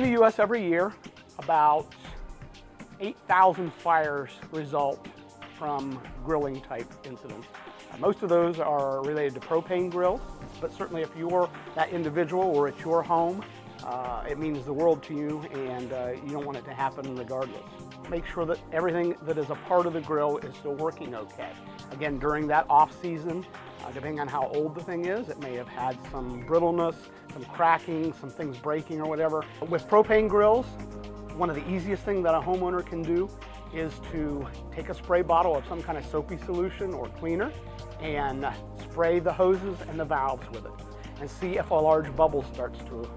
In the US every year, about 8,000 fires result from grilling type incidents. Most of those are related to propane grills, but certainly if you're that individual or it's your home, it means the world to you, and you don't want it to happen regardless. Make sure that everything that is a part of the grill is still working okay. Again, during that off season, depending on how old the thing is, it may have had some brittleness, some cracking, some things breaking or whatever. With propane grills, one of the easiest things that a homeowner can do is to take a spray bottle of some kind of soapy solution or cleaner and spray the hoses and the valves with it and see if a large bubble starts to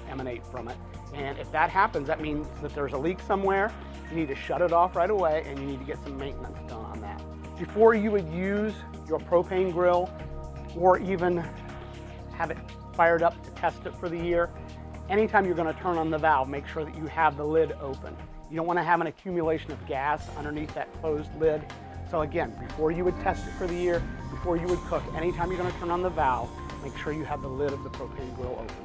emanate from it. And if that happens, that means that there's a leak somewhere. You need to shut it off right away, and you need to get some maintenance done on that. Before you would use your propane grill or even have it fired up to test it for the year, anytime you're going to turn on the valve, make sure that you have the lid open. You don't want to have an accumulation of gas underneath that closed lid. So again, before you would test it for the year, before you would cook, anytime you're going to turn on the valve, make sure you have the lid of the propane grill open.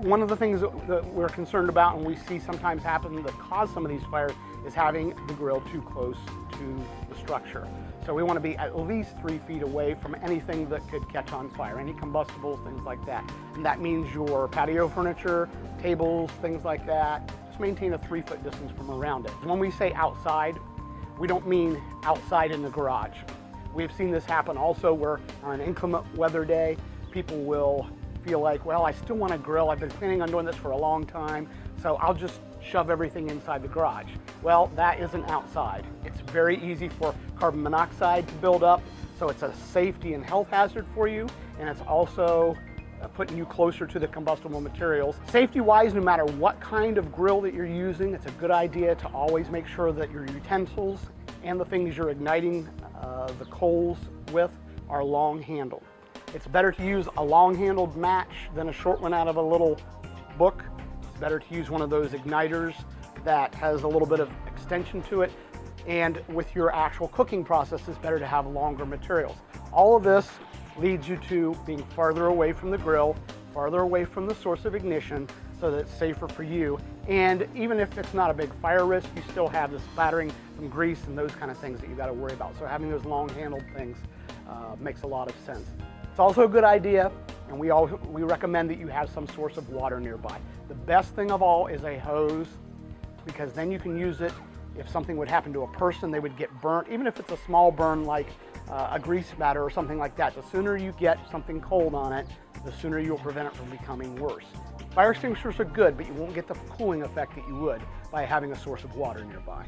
One of the things that we're concerned about and we see sometimes happen that cause some of these fires is having the grill too close to the structure. So we want to be at least 3 feet away from anything that could catch on fire, any combustibles, things like that. And that means your patio furniture, tables, things like that. Just maintain a 3-foot distance from around it. When we say outside, we don't mean outside in the garage. We've seen this happen also where on an inclement weather day, people will feel like, well, I still want to grill. I've been planning on doing this for a long time, so I'll just shove everything inside the garage. Well, that isn't outside. It's very easy for carbon monoxide to build up, so it's a safety and health hazard for you, and it's also putting you closer to the combustible materials. Safety-wise, no matter what kind of grill that you're using, it's a good idea to always make sure that your utensils and the things you're igniting the coals with are long-handled. It's better to use a long-handled match than a short one out of a little book. It's better to use one of those igniters that has a little bit of extension to it. And with your actual cooking process, it's better to have longer materials. All of this leads you to being farther away from the grill, farther away from the source of ignition, so that it's safer for you. And even if it's not a big fire risk, you still have the splattering from grease and those kind of things that you got to worry about. So having those long-handled things makes a lot of sense. It's also a good idea, and we recommend that you have some source of water nearby. The best thing of all is a hose, because then you can use it if something would happen to a person, they would get burnt, even if it's a small burn like a grease spatter or something like that. The sooner you get something cold on it, the sooner you'll prevent it from becoming worse. Fire extinguishers are good, but you won't get the cooling effect that you would by having a source of water nearby.